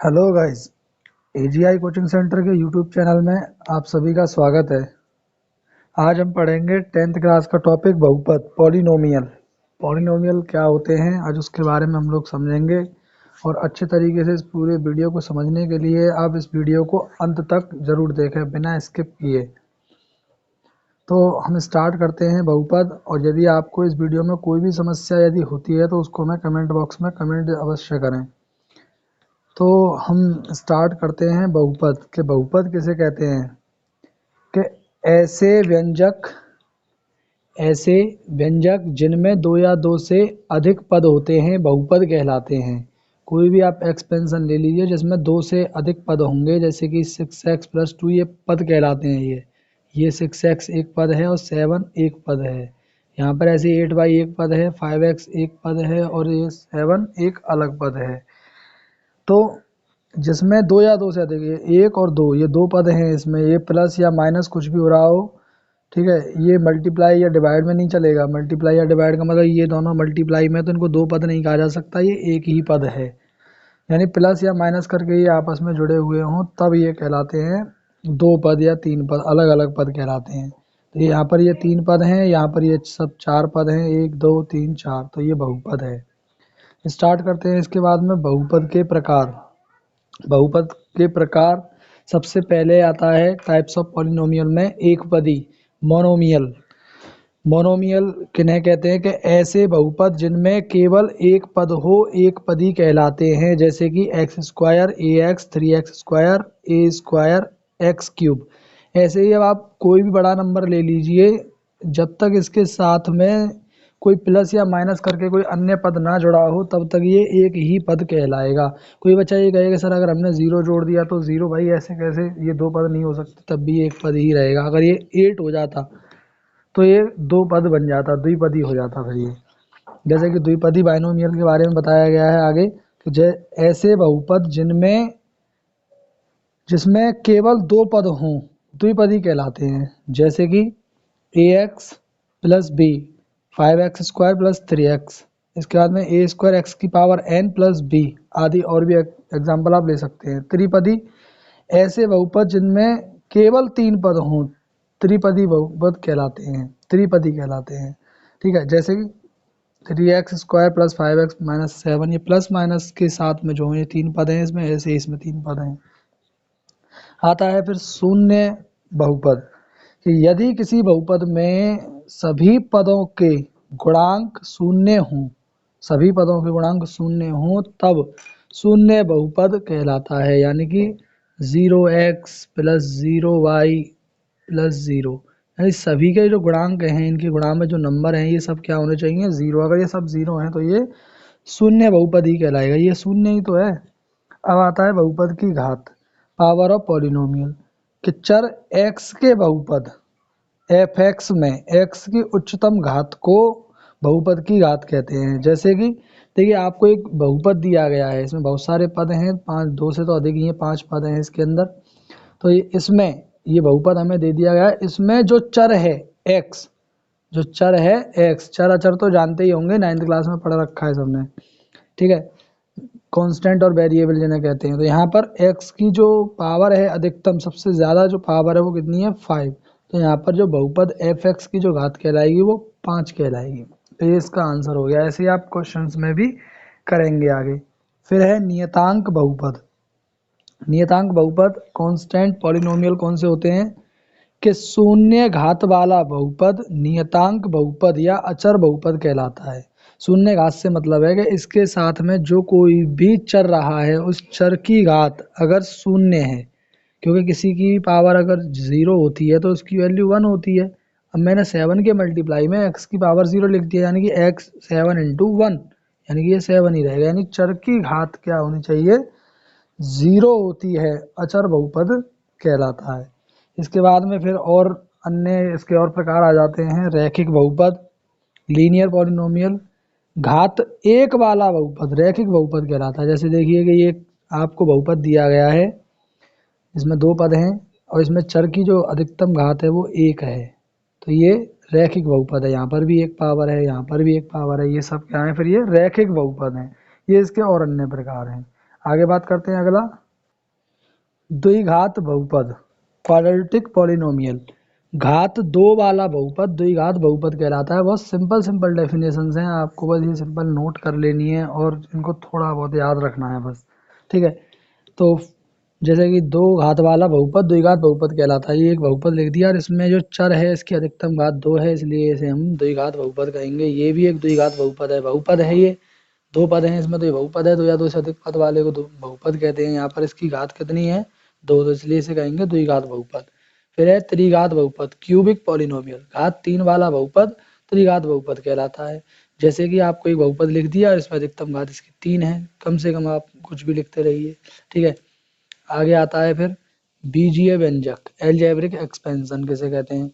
Hello guys. AGI coaching centre के YouTube channel में आप सभी का स्वागत है। आज हम पढ़ेंगे 10th क्लास का टॉपिक बहुपद पॉलिनोमियल। पॉलिनोमियल क्या होते हैं आज उसके बारे में हम लोग समझेंगे और अच्छे तरीके से इस पूरे वीडियो को समझने के लिए आप इस वीडियो को अंत तक ज़रूर देखें बिना स्किप किए। तो हम स्टार्ट करते हैं बहुपद। और यदि आपको इस वीडियो में कोई भी समस्या यदि होती है तो उसको मैं कमेंट बॉक्स में कमेंट अवश्य करें। तो हम स्टार्ट करते हैं बहुपद के। बहुपद किसे कहते हैं कि ऐसे व्यंजक जिनमें दो या दो से अधिक पद होते हैं बहुपद कहलाते हैं। कोई भी आप एक्सपेंशन ले लीजिए जिसमें दो से अधिक पद होंगे, जैसे कि 6x+2 ये पद कहलाते हैं। ये 6x एक पद है और 7 एक पद है। यहाँ पर ऐसे 8y एक पद है, 5x एक पद है और ये 7 एक अलग पद है। तो जिसमें दो या दो से अधिक, ये एक और दो, ये दो पद हैं। इसमें ये प्लस या माइनस कुछ भी हो रहा हो, ठीक है, ये मल्टीप्लाई या डिवाइड में नहीं चलेगा। मल्टीप्लाई या डिवाइड का मतलब ये दोनों मल्टीप्लाई में, तो इनको दो पद नहीं कहा जा सकता, ये एक ही पद है। यानी प्लस या माइनस करके ये आपस में जुड़े हुए हों तब ये कहलाते हैं दो पद या तीन पद, अलग अलग पद कहलाते हैं। तो यहाँ पर ये तीन पद हैं, यहाँ पर ये सब चार पद हैं, एक दो तीन चार, तो ये बहुपद है। स्टार्ट करते हैं इसके बाद में बहुपद के प्रकार। बहुपद के प्रकार सबसे पहले आता है टाइप्स ऑफ पॉलिनोमियल में एक पदी मोनोमियल। मोनोमियल किन्हें कहते हैं कि ऐसे बहुपद जिनमें केवल एक पद हो, एक पदी कहलाते हैं। जैसे कि x² ax 3x² a² x³ ऐसे ही अब आप कोई भी बड़ा नंबर ले लीजिए, जब तक इसके साथ में कोई प्लस या माइनस करके कोई अन्य पद ना जुड़ा हो तब तक ये एक ही पद कहलाएगा। कोई बच्चा ये कहेगा सर अगर हमने ज़ीरो जोड़ दिया तो ज़ीरो, भाई ऐसे कैसे, ये दो पद नहीं हो सकते, तब भी एक पद ही रहेगा। अगर ये 8 हो जाता तो ये दो पद बन जाता, द्विपदी हो जाता। फिर ये जैसे कि द्विपदी बाइनोमियल के बारे में बताया गया है आगे कि ऐसे बहुपद जिसमें केवल दो पद हों द्विपदी कहलाते हैं। जैसे कि ax+b 5x² + 3x, इसके बाद में a²x⁴n+b आदि और भी एग्जाम्पल आप ले सकते हैं। त्रिपदी ऐसे बहुपद जिनमें केवल तीन पद हों त्रिपदी बहुपद कहलाते हैं, त्रिपदी कहलाते हैं। ठीक है, जैसे कि 3x² + 5x - 7, ये प्लस माइनस के साथ में जो ये तीन पद हैं, इसमें ऐसे इसमें तीन पद हैं। आता है फिर शून्य बहुपद कि यदि किसी बहुपद में सभी पदों के गुणांक शून्य हों, सभी पदों के गुणांक शून्य हों तब शून्य बहुपद कहलाता है। यानी कि 0x + 0y + 0, यानी सभी के जो गुणांक हैं, इनके गुणांक में जो नंबर हैं ये सब क्या होने चाहिए, ज़ीरो। अगर ये सब ज़ीरो हैं तो ये शून्य बहुपद ही कहलाएगा, ये शून्य ही तो है। अब आता है बहुपद की घात, पावर ऑफ पॉलिनोमियल कि चर x के बहुपद f(x) में x की उच्चतम घात को बहुपद की घात कहते हैं। जैसे कि देखिए आपको एक बहुपद दिया गया है, इसमें बहुत सारे पद हैं, पाँच, दो से तो अधिक ही है, 5 पद हैं इसके अंदर। तो इसमें ये बहुपद हमें दे दिया गया है, इसमें जो चर है x, जो चर है x, चर अचर तो जानते ही होंगे, 9th क्लास में पढ़ रखा है सबने, ठीक है, कांस्टेंट और वेरिएबल जिन्हें कहते हैं। तो यहाँ पर x की जो पावर है अधिकतम, सबसे ज़्यादा जो पावर है वो कितनी है, 5। तो यहाँ पर जो बहुपद f(x) की जो घात कहलाएगी वो 5 कहलाएगी। तो ये इसका आंसर हो गया। ऐसे ही आप क्वेश्चंस में भी करेंगे आगे। फिर है नियतांक बहुपद। नियतांक बहुपद कांस्टेंट पॉलिनोमियल कौन से होते हैं कि शून्य घात वाला बहुपद नियतांक बहुपद या अचर बहुपद कहलाता है। शून्य घात से मतलब है कि इसके साथ में जो कोई भी चर रहा है उस चर की घात अगर शून्य है, क्योंकि किसी की पावर अगर 0 होती है तो उसकी वैल्यू 1 होती है। अब मैंने 7 के मल्टीप्लाई में x की पावर 0 लिख दिया, यानी कि x 7 × 1, यानी कि ये 7 ही रहेगा। यानी चर की घात क्या होनी चाहिए, 0 होती है, अचर बहुपद कहलाता है। इसके बाद में फिर और अन्य इसके और प्रकार आ जाते हैं। रैखिक बहुपद, लीनियर पॉलिनोमियल, घात एक वाला बहुपद रैखिक बहुपद कहलाता है। जैसे देखिए कि ये आपको बहुपद दिया गया है, इसमें दो पद हैं और इसमें चर की जो अधिकतम घात है वो 1 है, तो ये रैखिक बहुपद है। यहाँ पर भी एक पावर है, यहाँ पर भी एक पावर है, ये सब क्या है, फिर ये रैखिक बहुपद हैं। ये इसके और अन्य प्रकार हैं। आगे बात करते हैं अगला, द्विघात बहुपद, क्वाड्रेटिक पॉलिनोमियल। घात 2 वाला बहुपद द्विघात बहुपद कहलाता है। बहुत सिंपल सिंपल डेफिनेशंस हैं, आपको बस ये सिंपल नोट कर लेनी है और इनको थोड़ा बहुत याद रखना है बस, ठीक है। तो जैसे कि 2 घात वाला बहुपद द्विघात बहुपद कहलाता है। ये एक बहुपद लिख दिया और इसमें जो चर है इसकी अधिकतम घात 2 है, इसलिए इसे हम द्विघात बहुपद कहेंगे। ये भी एक द्विघात बहुपद है, बहुपद है ये, 2 पद हैं इसमें, तो ये बहुपद है। 2 या 2 से अधिक पद वाले को बहुपद कहते हैं। यहाँ पर इसकी घात कितनी है, 2, तो इसलिए इसे कहेंगे द्विघात बहुपद। फिर है त्रिघात बहुपद, क्यूबिक पॉलिनोमियल। घात 3 वाला बहुपद त्रिघात बहुपद कहलाता है। जैसे कि आपको एक बहुपद लिख दिया और इसमें अधिकतम घात इसकी 3 है, कम से कम आप कुछ भी लिखते रहिए, ठीक है। आगे आता है फिर बीजीय व्यंजक, एल्जेब्रिक एक्सपेंशन किसे कहते हैं,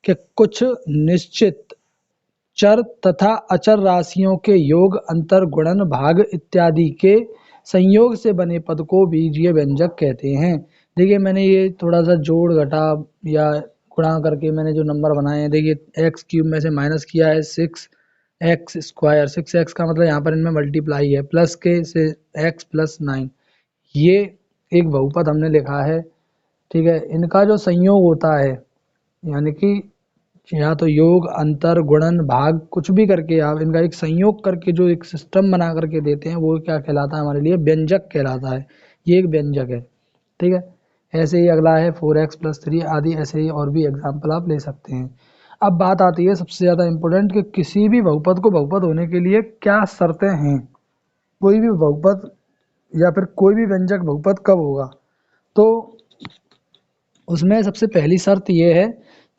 कि कुछ निश्चित चर तथा अचर राशियों के योग, अंतर, गुणन, भाग इत्यादि के संयोग से बने पद को बीजीय व्यंजक कहते हैं। देखिए मैंने ये थोड़ा सा जोड़ घटा या गुणा करके मैंने जो नंबर बनाए हैं, देखिए एक्स क्यूब में से माइनस किया है 6x स्क्वायर, 6x का मतलब यहाँ पर इनमें मल्टीप्लाई है, प्लस के से x प्लस 9, ये एक बहुपद हमने लिखा है, ठीक है। इनका जो संयोग होता है, यानी कि या तो योग, अंतर, गुणन, भाग कुछ भी करके आप इनका एक संयोग करके जो एक सिस्टम बना करके देते हैं, वो क्या कहलाता है हमारे लिए, व्यंजक कहलाता है। ये एक व्यंजक है, ठीक है। ऐसे ही अगला है 4x प्लस 3 आदि, ऐसे ही और भी एग्जाम्पल आप ले सकते हैं। अब बात आती है सबसे ज़्यादा इम्पोर्टेंट कि किसी भी बहुपद को बहुपद होने के लिए क्या शर्तें हैं। कोई भी बहुपद या फिर कोई भी व्यंजक बहुपद कब होगा, तो उसमें सबसे पहली शर्त यह है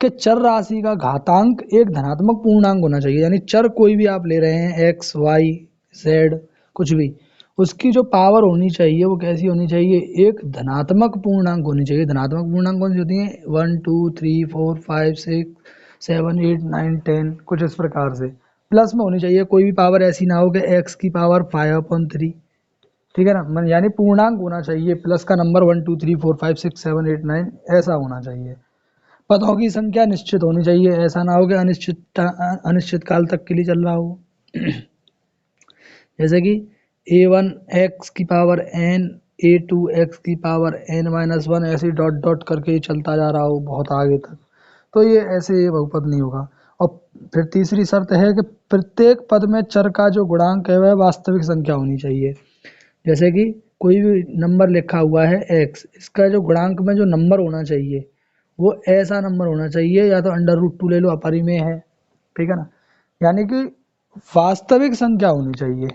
कि चर राशि का घातांक एक धनात्मक पूर्णांक होना चाहिए। यानी चर कोई भी आप ले रहे हैं, एक्स वाई जेड कुछ भी, उसकी जो पावर होनी चाहिए वो कैसी होनी चाहिए, एक धनात्मक पूर्णांक होनी चाहिए। धनात्मक पूर्णांक कौन सी होती है, 1 2 3 4 5 6 7 8 9 10 कुछ इस प्रकार से। प्लस में होनी चाहिए, कोई भी पावर ऐसी ना हो कि एक्स की पावर 5/3, ठीक है ना, यानी पूर्णांक होना चाहिए, प्लस का नंबर 1 2 3 4 5 6 7 8 9 ऐसा होना चाहिए। पदों की संख्या निश्चित होनी चाहिए, ऐसा ना हो कि अनिश्चित काल तक के लिए चल रहा हो। जैसे कि a1 x की पावर n, a2 x की पावर n-1 ऐसे डॉट डॉट करके चलता जा रहा हो बहुत आगे तक, तो ये ऐसे ये बहुपद नहीं होगा। और फिर तीसरी शर्त है कि प्रत्येक पद में चर का जो गुणांक है वह वास्तविक संख्या होनी चाहिए। जैसे कि कोई भी नंबर लिखा हुआ है x, इसका जो गुणांक में जो नंबर होना चाहिए वो ऐसा नंबर होना चाहिए, या तो अंडर रूट 2 ले लो, अपरिमेय है, ठीक है ना, यानी कि वास्तविक संख्या होनी चाहिए,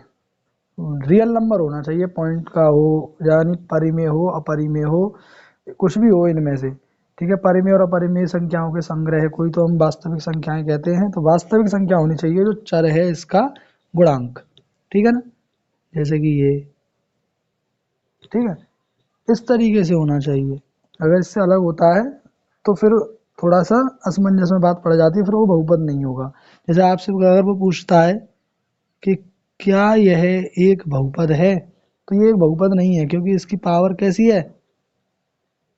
रियल नंबर होना चाहिए, पॉइंट का हो, यानी परिमेय हो अपरिमेय हो कुछ भी हो इनमें से, ठीक है। परिमेय और अपरिमेय संख्याओं के संग्रह कोई तो हम वास्तविक संख्याएं कहते हैं। तो वास्तविक संख्या होनी चाहिए जो चर है इसका गुणांक, ठीक है ना, जैसे कि ये, ठीक है, इस तरीके से होना चाहिए। अगर इससे अलग होता है तो फिर थोड़ा सा असमंजस में बात पड़ जाती है, फिर वो बहुपद नहीं होगा। जैसे आपसे अगर वो पूछता है कि क्या यह एक बहुपद है, तो ये एक बहुपद नहीं है, क्योंकि इसकी पावर कैसी है,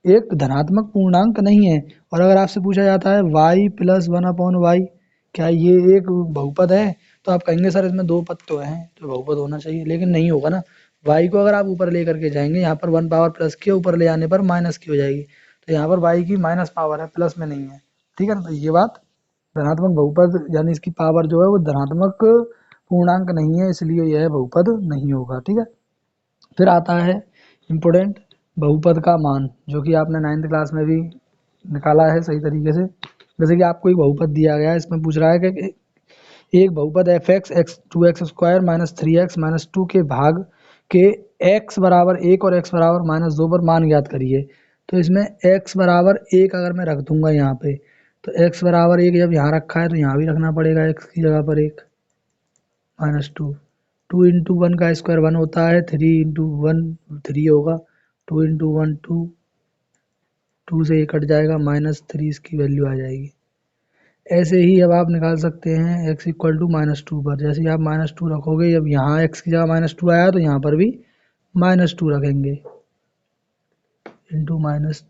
एक धनात्मक पूर्णांक नहीं है। और अगर आपसे पूछा जाता है y प्लस 1/y, क्या ये एक बहुपद है, तो आप कहेंगे सर इसमें 2 पद तो हैं तो बहुपद होना चाहिए, लेकिन नहीं होगा ना। y को अगर आप ऊपर लेकर के जाएंगे, यहाँ पर 1 पावर प्लस की, ऊपर ले जाने पर माइनस की हो जाएगी, तो यहाँ पर y की माइनस पावर है, प्लस में नहीं है, ठीक है ना। तो ये बात, धनात्मक बहुपद यानी इसकी पावर जो है वो धनात्मक पूर्णांक नहीं है, इसलिए यह बहुपद नहीं होगा, ठीक है। फिर आता है इम्पोर्टेंट, बहुपद का मान, जो कि आपने 9th क्लास में भी निकाला है सही तरीके से। जैसे कि आपको एक बहुपद दिया गया है, इसमें पूछ रहा है कि एक बहुपद F x x 2x square minus 3x minus 2 के भाग के x बराबर 1 और x बराबर -2 पर मान ज्ञात करिए। तो इसमें x बराबर 1 अगर मैं रख दूंगा यहाँ पे, तो x बराबर 1 जब यहाँ रखा है तो यहाँ भी रखना पड़ेगा x की जगह पर 1 -2। 2 इंटू 1 का स्क्वायर 1 होता है, 3 इंटू 1 3 होगा, 2 इंटू 1 2, 2 से ये कट जाएगा, -3 इसकी वैल्यू आ जाएगी। ऐसे ही अब आप निकाल सकते हैं x इक्वल टू -2 पर। जैसे ही आप -2 रखोगे, जब यहाँ x की जगह -2 आया तो यहाँ पर भी -2 रखेंगे, इंटू माइनस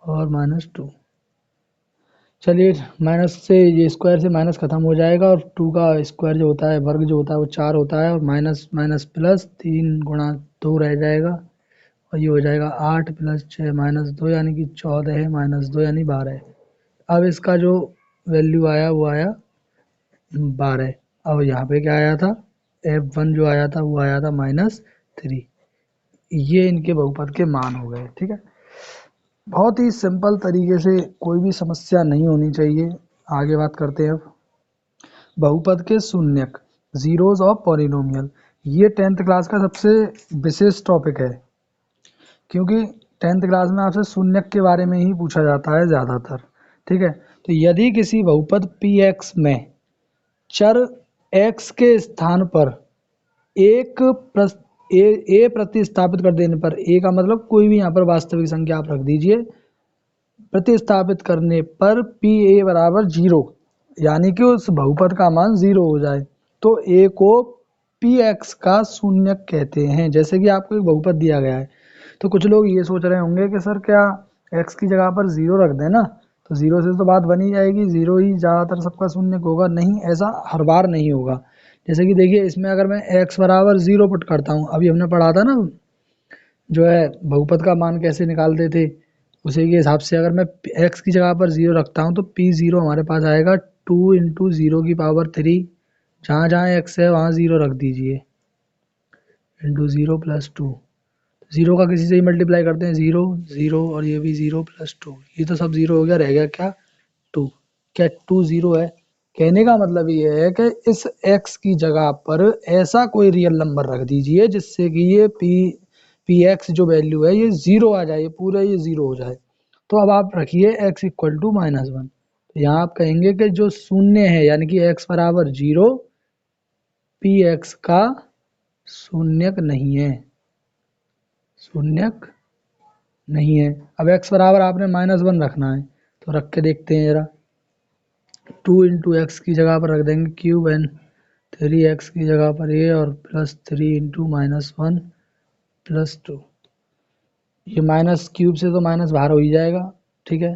और -2, चलिए माइनस से ये स्क्वायर से माइनस खत्म हो जाएगा और 2 का स्क्वायर जो होता है वर्ग जो होता है वो 4 होता है और माइनस माइनस प्लस 3 × 2 रह जाएगा और ये हो जाएगा 8 + 6 -2 यानी कि 14 है -2 यानी 12। अब इसका जो वैल्यू आया वो आया 12। अब यहाँ पे क्या आया था F1 जो आया था वो आया था -3। ये इनके बहुपद के मान हो गए। ठीक है, बहुत ही सिंपल तरीके से, कोई भी समस्या नहीं होनी चाहिए। आगे बात करते हैं अब बहुपद के शून्यक, जीरोज ऑफ पॉलिनोमियल। ये 10th क्लास का सबसे विशेष टॉपिक है क्योंकि 10th क्लास में आपसे शून्यक के बारे में ही पूछा जाता है ज़्यादातर। ठीक है, तो यदि किसी बहुपद Px में चर x के स्थान पर एक ए प्रतिस्थापित कर देने पर, ए का मतलब कोई भी यहाँ पर वास्तविक संख्या आप रख दीजिए, प्रतिस्थापित करने पर पी ए बराबर 0 यानी कि उस बहुपद का मान 0 हो जाए तो ए को पी एक्स का शून्यक कहते हैं। जैसे कि आपको एक बहुपद दिया गया है तो कुछ लोग ये सोच रहे होंगे कि सर क्या एक्स की जगह पर 0 रख देना तो 0 से तो बात बनी जाएगी, 0 ही ज़्यादातर सबका शून्यक होगा। नहीं, ऐसा हर बार नहीं होगा। जैसे कि देखिए इसमें अगर मैं x बराबर 0 पुट करता हूँ, अभी हमने पढ़ा था ना जो है बहुपद का मान कैसे निकालते थे, उसी के हिसाब से अगर मैं x की जगह पर 0 रखता हूँ तो p0 हमारे पास आएगा 2 × 0⁻3। जहाँ जहाँ x है वहाँ 0 रख दीजिए, इंटू 0 + 2। 0 का किसी से ही मल्टीप्लाई करते हैं, 0 0 और ये भी 0 + 2, ये तो सब 0 हो गया, रह गया क्या 2। क्या 2 0 है? कहने का मतलब ये है कि इस x की जगह पर ऐसा कोई रियल नंबर रख दीजिए जिससे कि ये पी एक्स जो वैल्यू है ये 0 आ जाए, पूरा ये 0 हो जाए। तो अब आप रखिए x = -1। तो यहाँ आप कहेंगे कि जो शून्य है यानी कि x बराबर 0 पी एक्स का शून्यक नहीं है, शून्यक नहीं है। अब x बराबर आपने -1 रखना है तो रख के देखते हैं जरा। 2 × x की जगह पर रख देंगे क्यूब एन, 3x की जगह पर ये और +3 × -1 + 2। ये माइनस क्यूब से तो माइनस बाहर हो ही जाएगा। ठीक है,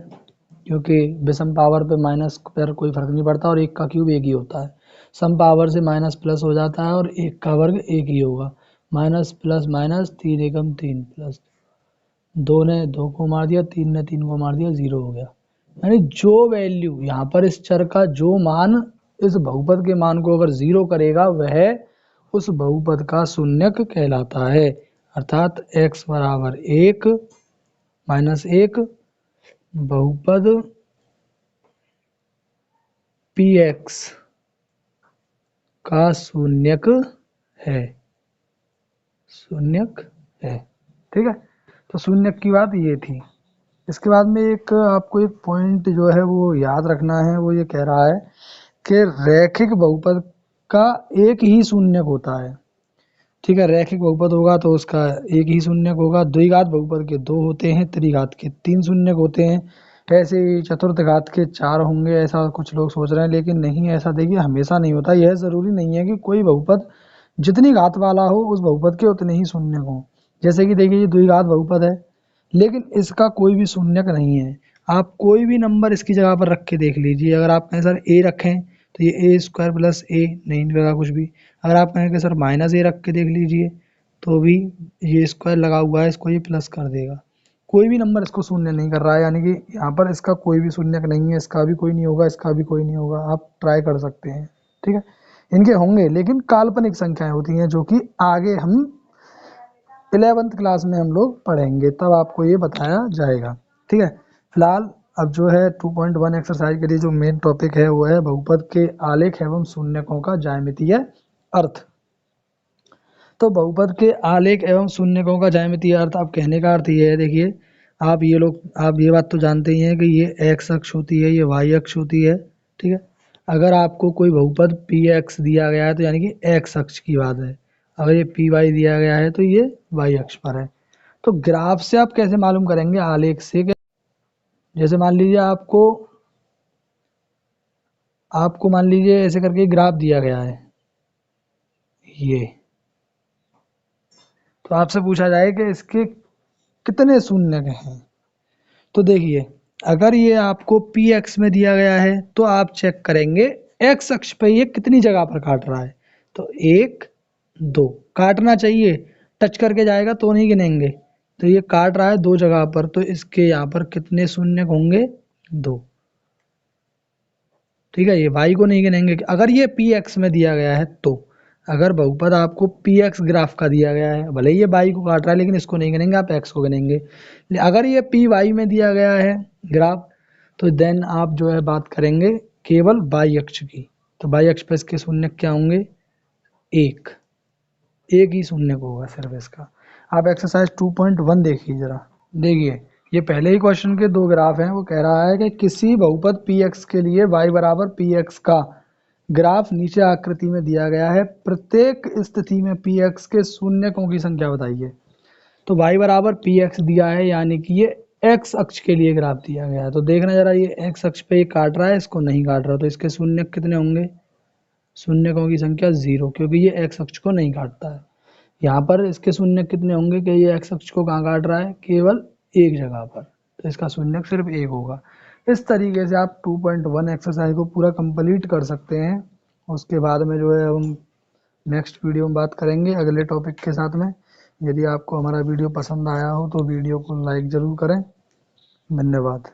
क्योंकि विषम पावर पे माइनस पर कोई फर्क नहीं पड़ता और एक का क्यूब एक ही होता है। सम पावर से माइनस प्लस हो जाता है और एक का वर्ग एक ही होगा। माइनस प्लस माइनस 3 एकम 3 प्लस 2 ने 2 को मार दिया, 3 ने 3 को मार दिया, 0 हो गया। यानी जो वैल्यू यहाँ पर इस चर का जो मान इस बहुपद के मान को अगर 0 करेगा वह उस बहुपद का शून्यक कहलाता है। अर्थात x बराबर 1 -1 बहुपद px का शून्यक है, शून्यक है। ठीक है, तो शून्यक की बात ये थी। इसके बाद में एक आपको एक पॉइंट जो है वो याद रखना है, वो ये कह रहा है कि रैखिक बहुपद का एक ही शून्यक होता है। ठीक है, रैखिक बहुपद होगा तो उसका एक ही शून्यक होगा। द्विघात बहुपद के 2 होते हैं, त्रिघात के 3 शून्यक होते हैं, ऐसे ही चतुर्थ घात के 4 होंगे, ऐसा कुछ लोग सोच रहे हैं। लेकिन नहीं, ऐसा देखिए हमेशा नहीं होता। यह ज़रूरी नहीं है कि कोई बहुपद जितनी घात वाला हो उस बहुपद के उतने ही शून्यक हों। जैसे कि देखिए ये द्विघात बहुपद है लेकिन इसका कोई भी शून्यक नहीं है। आप कोई भी नंबर इसकी जगह पर रख के देख लीजिए। अगर आप कहें सर a रखें तो ये a² + a नहीं निकलेगा कुछ भी। अगर आप कहें कि सर -a रख के देख लीजिए तो भी ये स्क्वायर लगा हुआ है, इसको ये प्लस कर देगा। कोई भी नंबर इसको शून्य नहीं कर रहा है, यानी कि यहाँ पर इसका कोई भी शून्यक नहीं है। इसका भी कोई नहीं होगा, इसका भी कोई नहीं होगा। आप ट्राई कर सकते हैं। ठीक है, इनके होंगे लेकिन काल्पनिक संख्याएं होती हैं जो कि आगे हम 11th क्लास में हम लोग पढ़ेंगे, तब आपको ये बताया जाएगा। ठीक है, फिलहाल अब जो है 2.1 एक्सरसाइज के लिए जो मेन टॉपिक है वो है बहुपद के आलेख एवं शून्यकों का ज्यामितीय अर्थ। तो बहुपद के आलेख एवं शून्यकों का ज्यामितीय अर्थ, आप कहने का अर्थ ये है, देखिए आप ये बात तो जानते ही हैं कि ये x अक्ष होती है, ये y अक्ष होती है। ठीक है, अगर आपको कोई बहुपद px दिया गया है तो यानी कि x अक्ष की बात है, अगर ये py दिया गया है तो ये y अक्ष पर है। तो ग्राफ से आप कैसे मालूम करेंगे? आलेख से। जैसे मान लीजिए आपको मान लीजिए ऐसे करके ग्राफ दिया गया है ये, तो आपसे पूछा जाए कि इसके कितने शून्यक हैं। तो देखिए अगर ये आपको पी एक्स में दिया गया है तो आप चेक करेंगे एक्स अक्ष पे ये कितनी जगह पर काट रहा है। तो 1 2 काटना चाहिए, टच करके जाएगा तो नहीं गिनेंगे। तो ये काट रहा है 2 जगह पर, तो इसके यहाँ पर कितने शून्य होंगे? 2। ठीक है, ये y को नहीं गिनेंगे अगर ये पी एक्स में दिया गया है तो। अगर बहुपद आपको पी एक्स ग्राफ का दिया गया है, भले ही ये y को काट रहा है लेकिन इसको नहीं गिनेंगे, आप x को गिनेंगे। अगर ये पी वाई में दिया गया है ग्राफ, तो देन आप जो है बात करेंगे केवल y अक्ष की। तो y अक्ष पर इसके शून्य क्या होंगे? 1 ही शून्य को होगा सिर्फ इसका। आप एक्सरसाइज 2.1 देखिए जरा। देखिए, ये पहले ही क्वेश्चन के 2 ग्राफ हैं। वो कह रहा है कि किसी बहुपद पी एक्स के लिए y बराबर पी एक्स का ग्राफ नीचे आकृति में दिया गया है। प्रत्येक स्थिति में पी एक्स के शून्यकों की संख्या बताइए। तो y बराबर पी एक्स दिया है, यानी कि ये x अक्ष के लिए ग्राफ दिया गया है। तो देखना जरा, ये x अक्ष पे ये काट रहा है, इसको नहीं काट रहा, तो इसके शून्य कितने होंगे? शून्यकों की संख्या 0, क्योंकि ये x अक्ष को नहीं काटता है। यहाँ पर इसके शून्य कितने होंगे कि ये x अक्ष को कहाँ काट रहा है? केवल एक जगह पर, तो इसका शून्य सिर्फ 1 होगा। इस तरीके से आप 2.1 एक्सरसाइज को पूरा कंप्लीट कर सकते हैं। उसके बाद में जो है हम नेक्स्ट वीडियो में बात करेंगे अगले टॉपिक के साथ में। यदि आपको हमारा वीडियो पसंद आया हो तो वीडियो को लाइक ज़रूर करें। धन्यवाद।